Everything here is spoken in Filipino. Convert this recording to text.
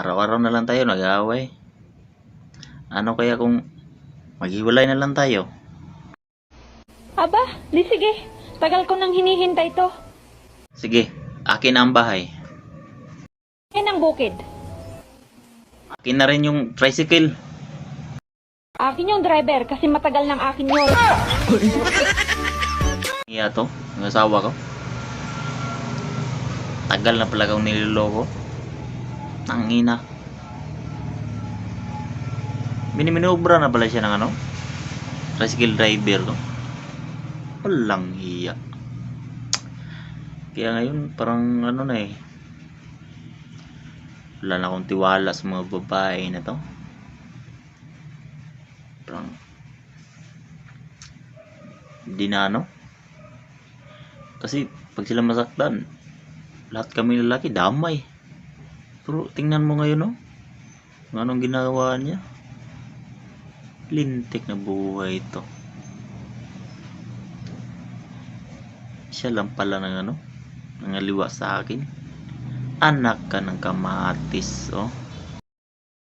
Araw-araw na lang tayo nag-aaway. Ano kaya kung maghiwalay na lang tayo? Aba, di sige. Tagal ko nang hinihintay to. Sige, akin na ang bahay. Yan ang bukid. Akin na rin yung tricycle. Akin yung driver kasi matagal ng akin yun. Iya to, ang asawa ko. Tagal na pala kong niloloko. Tangina. Miniminobra na pala siya ng ano? Tricycle driver to. Walang hiya. Kaya ngayon parang ano na eh. Wala na akong tiwala sa mga babae na to. Parang hindi na ano. Kasi pag sila masaktan, lahat kami lalaki damay. Pero tingnan mo ngayon no. Kung anong ginagawa niya. Lintik na buhay ito. Siya lang pala ng ano, nangaliwa sa akin. Anak ka ng kamatis, oh.